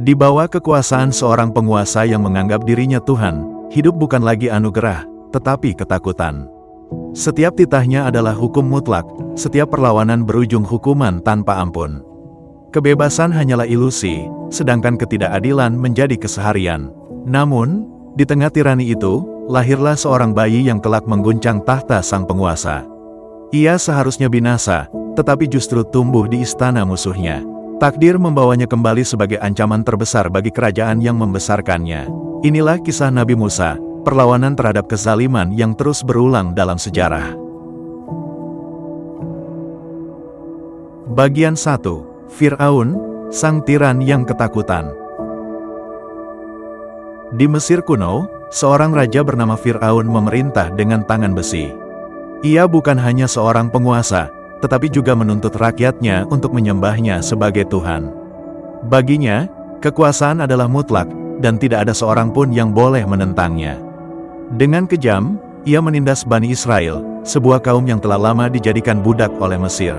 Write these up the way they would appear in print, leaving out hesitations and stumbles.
Di bawah kekuasaan seorang penguasa yang menganggap dirinya Tuhan, hidup bukan lagi anugerah, tetapi ketakutan. Setiap titahnya adalah hukum mutlak, setiap perlawanan berujung hukuman tanpa ampun. Kebebasan hanyalah ilusi, sedangkan ketidakadilan menjadi keseharian. Namun, di tengah tirani itu, lahirlah seorang bayi yang kelak mengguncang tahta sang penguasa. Ia seharusnya binasa, tetapi justru tumbuh di istana musuhnya. Takdir membawanya kembali sebagai ancaman terbesar bagi kerajaan yang membesarkannya. Inilah kisah Nabi Musa, perlawanan terhadap kezaliman yang terus berulang dalam sejarah. Bagian 1. Fir'aun, sang tiran yang ketakutan. Di Mesir kuno, seorang raja bernama Fir'aun memerintah dengan tangan besi. Ia bukan hanya seorang penguasa, tetapi juga menuntut rakyatnya untuk menyembahnya sebagai Tuhan. Baginya, kekuasaan adalah mutlak, dan tidak ada seorang pun yang boleh menentangnya. Dengan kejam, ia menindas Bani Israel, sebuah kaum yang telah lama dijadikan budak oleh Mesir.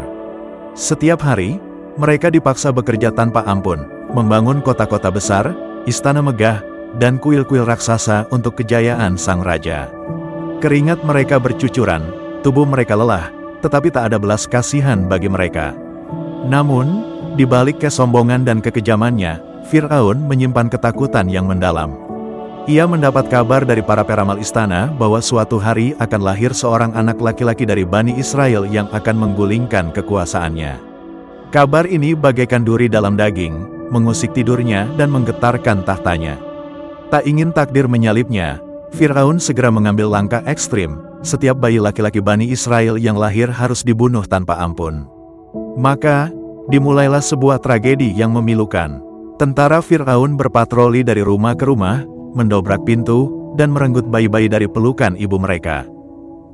Setiap hari, mereka dipaksa bekerja tanpa ampun, membangun kota-kota besar, istana megah, dan kuil-kuil raksasa untuk kejayaan sang raja. Keringat mereka bercucuran, tubuh mereka lelah, tetapi tak ada belas kasihan bagi mereka. Namun, di balik kesombongan dan kekejamannya, Fir'aun menyimpan ketakutan yang mendalam. Ia mendapat kabar dari para peramal istana bahwa suatu hari akan lahir seorang anak laki-laki dari Bani Israel yang akan menggulingkan kekuasaannya. Kabar ini bagaikan duri dalam daging, mengusik tidurnya dan menggetarkan tahtanya. Tak ingin takdir menyalipnya, Fir'aun segera mengambil langkah ekstrim. Setiap bayi laki-laki Bani Israel yang lahir harus dibunuh tanpa ampun. Maka, dimulailah sebuah tragedi yang memilukan. Tentara Fir'aun berpatroli dari rumah ke rumah, mendobrak pintu, dan merenggut bayi-bayi dari pelukan ibu mereka.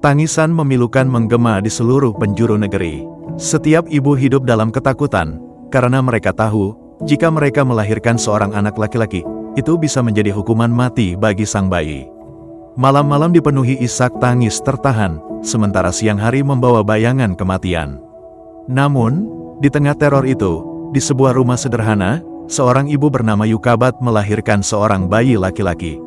Tangisan memilukan menggema di seluruh penjuru negeri. Setiap ibu hidup dalam ketakutan, karena mereka tahu, jika mereka melahirkan seorang anak laki-laki, itu bisa menjadi hukuman mati bagi sang bayi. Malam-malam dipenuhi isak tangis tertahan, sementara siang hari membawa bayangan kematian. Namun, di tengah teror itu, di sebuah rumah sederhana, seorang ibu bernama Yukabat melahirkan seorang bayi laki-laki.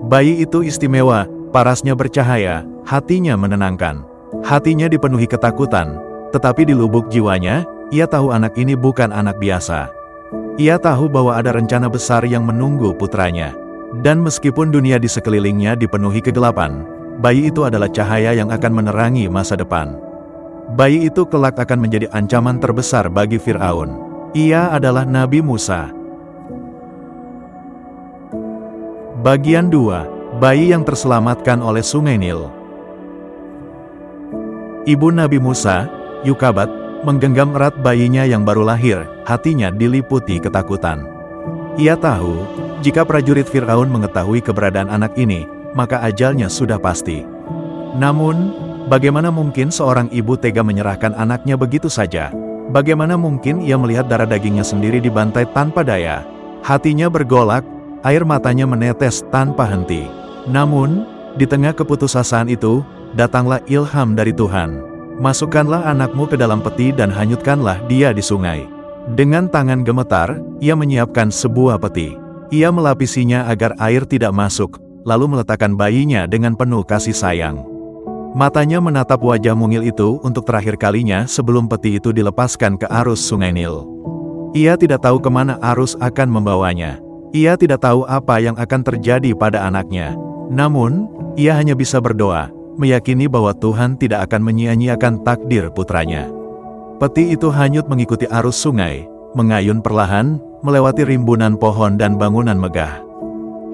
Bayi itu istimewa, parasnya bercahaya, hatinya menenangkan. Hatinya dipenuhi ketakutan, tetapi di lubuk jiwanya, ia tahu anak ini bukan anak biasa. Ia tahu bahwa ada rencana besar yang menunggu putranya. Dan meskipun dunia di sekelilingnya dipenuhi kegelapan, bayi itu adalah cahaya yang akan menerangi masa depan. Bayi itu kelak akan menjadi ancaman terbesar bagi Fir'aun. Ia adalah Nabi Musa. Bagian 2. Bayi yang terselamatkan oleh Sungai Nil. Ibu Nabi Musa, Yukabat, menggenggam erat bayinya yang baru lahir, hatinya diliputi ketakutan. Ia tahu, jika prajurit Fir'aun mengetahui keberadaan anak ini, maka ajalnya sudah pasti. Namun, bagaimana mungkin seorang ibu tega menyerahkan anaknya begitu saja? Bagaimana mungkin ia melihat darah dagingnya sendiri dibantai tanpa daya? Hatinya bergolak, air matanya menetes tanpa henti. Namun, di tengah keputusasaan itu, datanglah ilham dari Tuhan. Masukkanlah anakmu ke dalam peti dan hanyutkanlah dia di sungai. Dengan tangan gemetar, ia menyiapkan sebuah peti. Ia melapisinya agar air tidak masuk, lalu meletakkan bayinya dengan penuh kasih sayang. Matanya menatap wajah mungil itu untuk terakhir kalinya sebelum peti itu dilepaskan ke arus Sungai Nil. Ia tidak tahu kemana arus akan membawanya. Ia tidak tahu apa yang akan terjadi pada anaknya. Namun, ia hanya bisa berdoa, meyakini bahwa Tuhan tidak akan menyia-nyiakan takdir putranya. Peti itu hanyut mengikuti arus sungai, mengayun perlahan, melewati rimbunan pohon dan bangunan megah.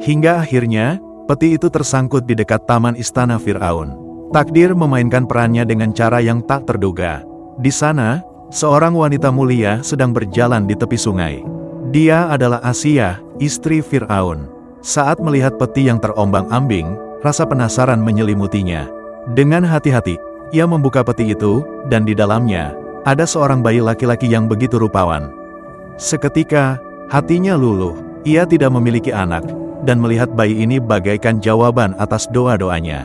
Hingga akhirnya, peti itu tersangkut di dekat taman istana Fir'aun. Takdir memainkan perannya dengan cara yang tak terduga. Di sana, seorang wanita mulia sedang berjalan di tepi sungai. Dia adalah Asia, istri Fir'aun. Saat melihat peti yang terombang-ambing, rasa penasaran menyelimutinya. Dengan hati-hati, ia membuka peti itu, dan di dalamnya, ada seorang bayi laki-laki yang begitu rupawan. Seketika, hatinya luluh. Ia tidak memiliki anak, dan melihat bayi ini bagaikan jawaban atas doa-doanya.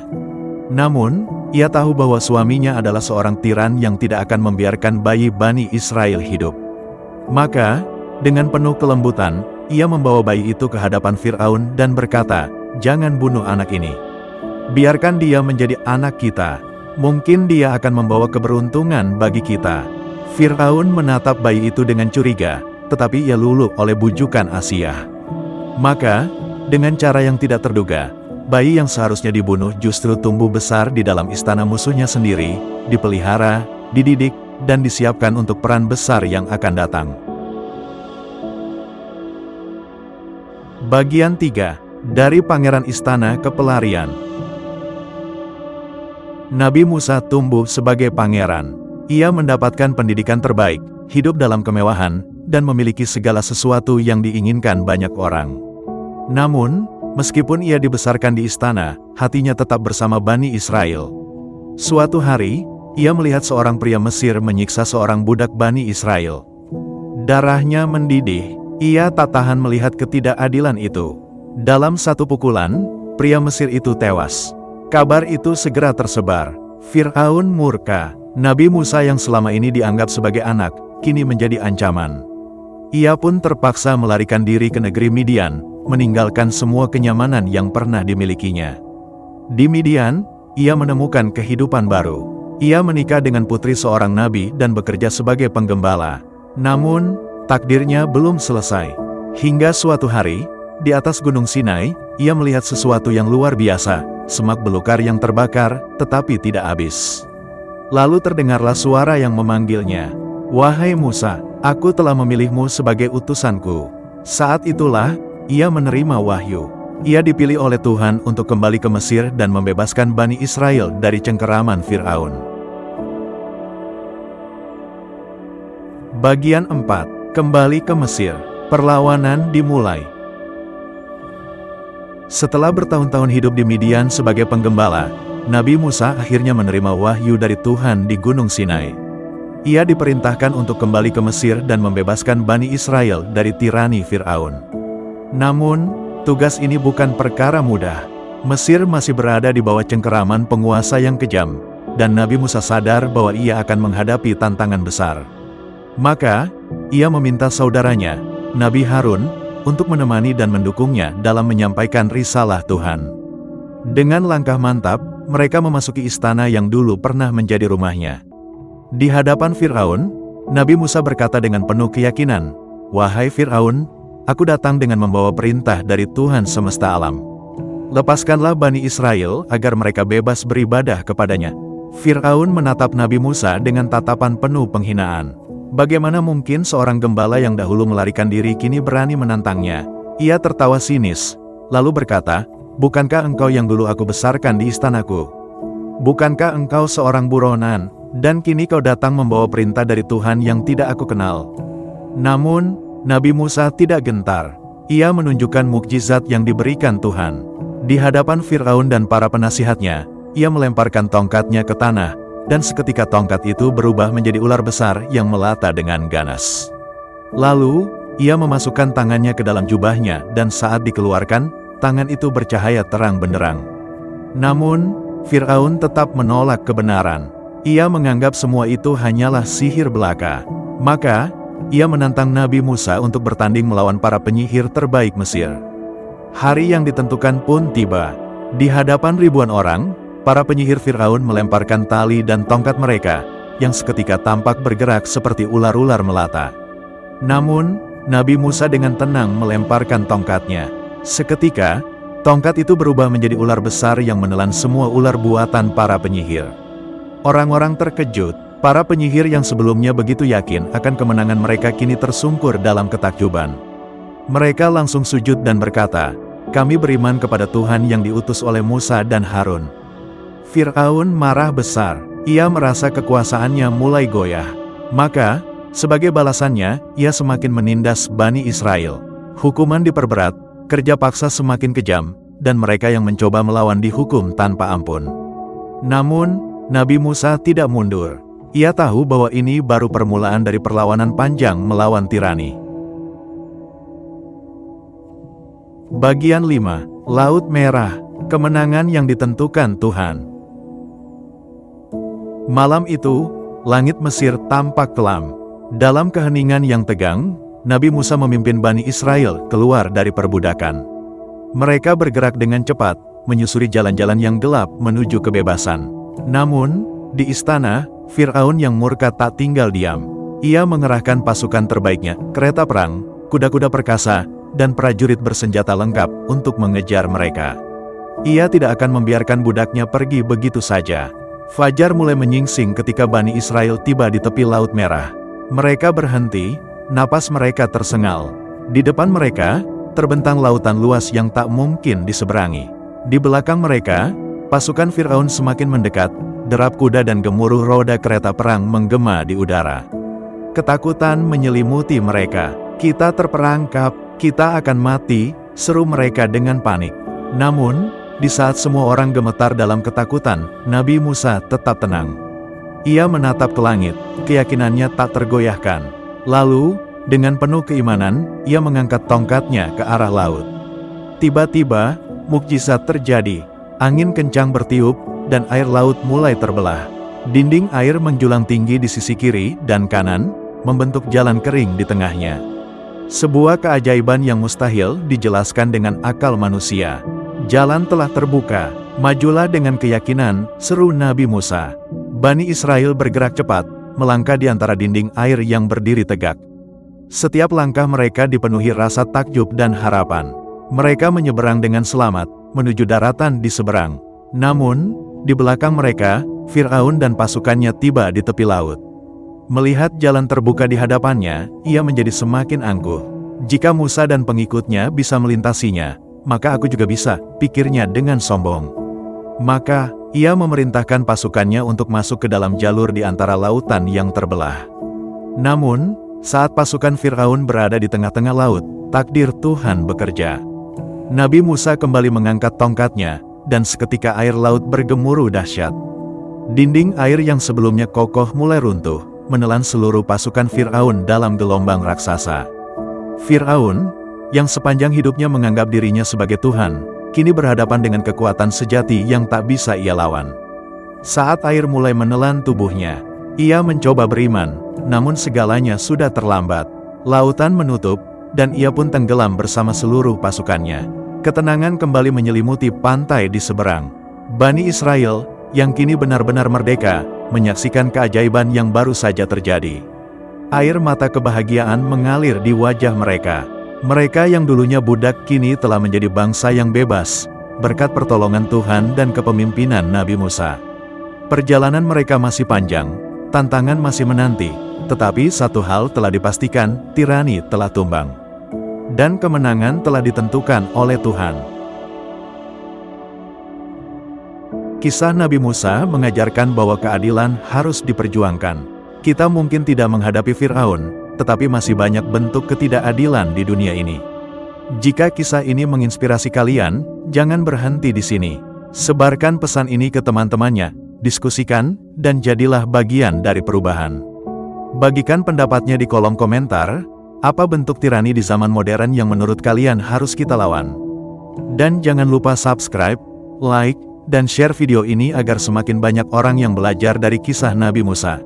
Namun, ia tahu bahwa suaminya adalah seorang tiran yang tidak akan membiarkan bayi Bani Israel hidup. Maka, dengan penuh kelembutan, ia membawa bayi itu ke hadapan Fir'aun dan berkata, "Jangan bunuh anak ini. Biarkan dia menjadi anak kita. Mungkin dia akan membawa keberuntungan bagi kita." Fir'aun menatap bayi itu dengan curiga, tetapi ia luluh oleh bujukan Asiyah. Maka, dengan cara yang tidak terduga, bayi yang seharusnya dibunuh justru tumbuh besar di dalam istana musuhnya sendiri, dipelihara, dididik, dan disiapkan untuk peran besar yang akan datang. Bagian 3. Dari Pangeran Istana ke Pelarian. Nabi Musa tumbuh sebagai pangeran. Ia mendapatkan pendidikan terbaik, hidup dalam kemewahan, dan memiliki segala sesuatu yang diinginkan banyak orang. Namun, meskipun ia dibesarkan di istana, hatinya tetap bersama Bani Israel. Suatu hari, ia melihat seorang pria Mesir menyiksa seorang budak Bani Israel. Darahnya mendidih. Ia tak tahan melihat ketidakadilan itu. Dalam satu pukulan, pria Mesir itu tewas. Kabar itu segera tersebar. Fir'aun murka. Nabi Musa yang selama ini dianggap sebagai anak, kini menjadi ancaman. Ia pun terpaksa melarikan diri ke negeri Midian, meninggalkan semua kenyamanan yang pernah dimilikinya. Di Midian, ia menemukan kehidupan baru. Ia menikah dengan putri seorang nabi dan bekerja sebagai penggembala. Namun, takdirnya belum selesai. Hingga suatu hari, di atas Gunung Sinai, ia melihat sesuatu yang luar biasa, semak belukar yang terbakar, tetapi tidak habis. Lalu terdengarlah suara yang memanggilnya, "Wahai Musa, aku telah memilihmu sebagai utusanku." Saat itulah, ia menerima wahyu. Ia dipilih oleh Tuhan untuk kembali ke Mesir dan membebaskan Bani Israel dari cengkeraman Fir'aun. Bagian 4. Kembali ke Mesir. Perlawanan dimulai. Setelah bertahun-tahun hidup di Midian sebagai penggembala, Nabi Musa akhirnya menerima wahyu dari Tuhan di Gunung Sinai. Ia diperintahkan untuk kembali ke Mesir dan membebaskan Bani Israel dari tirani Fir'aun. Namun, tugas ini bukan perkara mudah. Mesir masih berada di bawah cengkeraman penguasa yang kejam, dan Nabi Musa sadar bahwa ia akan menghadapi tantangan besar. Maka, ia meminta saudaranya, Nabi Harun, untuk menemani dan mendukungnya dalam menyampaikan risalah Tuhan. Dengan langkah mantap, mereka memasuki istana yang dulu pernah menjadi rumahnya. Di hadapan Fir'aun, Nabi Musa berkata dengan penuh keyakinan, "Wahai Fir'aun, aku datang dengan membawa perintah dari Tuhan semesta alam. Lepaskanlah Bani Israel agar mereka bebas beribadah kepadanya." Fir'aun menatap Nabi Musa dengan tatapan penuh penghinaan. Bagaimana mungkin seorang gembala yang dahulu melarikan diri kini berani menantangnya? Ia tertawa sinis, lalu berkata, "Bukankah engkau yang dulu aku besarkan di istanaku? Bukankah engkau seorang buronan, dan kini kau datang membawa perintah dari Tuhan yang tidak aku kenal?" Namun, Nabi Musa tidak gentar. Ia menunjukkan mukjizat yang diberikan Tuhan. Di hadapan Fir'aun dan para penasihatnya, ia melemparkan tongkatnya ke tanah, dan seketika tongkat itu berubah menjadi ular besar yang melata dengan ganas. Lalu, ia memasukkan tangannya ke dalam jubahnya dan saat dikeluarkan, tangan itu bercahaya terang benderang. Namun, Fir'aun tetap menolak kebenaran. Ia menganggap semua itu hanyalah sihir belaka. Maka, ia menantang Nabi Musa untuk bertanding melawan para penyihir terbaik Mesir. Hari yang ditentukan pun tiba. Di hadapan ribuan orang, para penyihir Fir'aun melemparkan tali dan tongkat mereka, yang seketika tampak bergerak seperti ular-ular melata. Namun, Nabi Musa dengan tenang melemparkan tongkatnya. Seketika, tongkat itu berubah menjadi ular besar yang menelan semua ular buatan para penyihir. Orang-orang terkejut, para penyihir yang sebelumnya begitu yakin akan kemenangan mereka kini tersungkur dalam ketakjuban. Mereka langsung sujud dan berkata, "Kami beriman kepada Tuhan yang diutus oleh Musa dan Harun." Fir'aun marah besar. Ia merasa kekuasaannya mulai goyah. Maka, sebagai balasannya, ia semakin menindas Bani Israel. Hukuman diperberat, kerja paksa semakin kejam, dan mereka yang mencoba melawan dihukum tanpa ampun. Namun, Nabi Musa tidak mundur. Ia tahu bahwa ini baru permulaan dari perlawanan panjang melawan tirani. Bagian 5. Laut Merah. Kemenangan yang ditentukan Tuhan. Malam itu, langit Mesir tampak kelam. Dalam keheningan yang tegang, Nabi Musa memimpin Bani Israel keluar dari perbudakan. Mereka bergerak dengan cepat, menyusuri jalan-jalan yang gelap menuju kebebasan. Namun, di istana, Fir'aun yang murka tak tinggal diam. Ia mengerahkan pasukan terbaiknya, kereta perang, kuda-kuda perkasa, dan prajurit bersenjata lengkap untuk mengejar mereka. Ia tidak akan membiarkan budaknya pergi begitu saja. Fajar mulai menyingsing ketika Bani Israel tiba di tepi Laut Merah. Mereka berhenti, napas mereka tersengal. Di depan mereka, terbentang lautan luas yang tak mungkin diseberangi. Di belakang mereka, pasukan Fir'aun semakin mendekat, derap kuda dan gemuruh roda kereta perang menggema di udara. Ketakutan menyelimuti mereka. "Kita terperangkap, kita akan mati," seru mereka dengan panik. Namun, di saat semua orang gemetar dalam ketakutan, Nabi Musa tetap tenang. Ia menatap ke langit, keyakinannya tak tergoyahkan. Lalu, dengan penuh keimanan, ia mengangkat tongkatnya ke arah laut. Tiba-tiba, mukjizat terjadi. Angin kencang bertiup, dan air laut mulai terbelah. Dinding air menjulang tinggi di sisi kiri dan kanan, membentuk jalan kering di tengahnya. Sebuah keajaiban yang mustahil dijelaskan dengan akal manusia. Jalan telah terbuka, majulah dengan keyakinan, seru Nabi Musa. Bani Israel bergerak cepat, melangkah di antara dinding air yang berdiri tegak. Setiap langkah mereka dipenuhi rasa takjub dan harapan. Mereka menyeberang dengan selamat, menuju daratan di seberang. Namun, di belakang mereka, Fir'aun dan pasukannya tiba di tepi laut. Melihat jalan terbuka di hadapannya, ia menjadi semakin angkuh. Jika Musa dan pengikutnya bisa melintasinya, maka aku juga bisa, pikirnya dengan sombong. Maka, ia memerintahkan pasukannya untuk masuk ke dalam jalur di antara lautan yang terbelah. Namun, saat pasukan Fir'aun berada di tengah-tengah laut, takdir Tuhan bekerja. Nabi Musa kembali mengangkat tongkatnya, dan seketika air laut bergemuruh dahsyat. Dinding air yang sebelumnya kokoh mulai runtuh, menelan seluruh pasukan Fir'aun dalam gelombang raksasa. Fir'aun, yang sepanjang hidupnya menganggap dirinya sebagai Tuhan, kini berhadapan dengan kekuatan sejati yang tak bisa ia lawan. Saat air mulai menelan tubuhnya, ia mencoba beriman, namun segalanya sudah terlambat. Lautan menutup, dan ia pun tenggelam bersama seluruh pasukannya. Ketenangan kembali menyelimuti pantai di seberang. Bani Israel, yang kini benar-benar merdeka, menyaksikan keajaiban yang baru saja terjadi. Air mata kebahagiaan mengalir di wajah mereka. Mereka yang dulunya budak kini telah menjadi bangsa yang bebas, berkat pertolongan Tuhan dan kepemimpinan Nabi Musa. Perjalanan mereka masih panjang, tantangan masih menanti, tetapi satu hal telah dipastikan, tirani telah tumbang. Dan kemenangan telah ditentukan oleh Tuhan. Kisah Nabi Musa mengajarkan bahwa keadilan harus diperjuangkan. Kita mungkin tidak menghadapi Fir'aun, tetapi masih banyak bentuk ketidakadilan di dunia ini. Jika kisah ini menginspirasi kalian, jangan berhenti di sini. Sebarkan pesan ini ke teman-temannya, diskusikan, dan jadilah bagian dari perubahan. Bagikan pendapatnya di kolom komentar. Apa bentuk tirani di zaman modern yang menurut kalian harus kita lawan? Dan jangan lupa subscribe, like, dan share video ini agar semakin banyak orang yang belajar dari kisah Nabi Musa.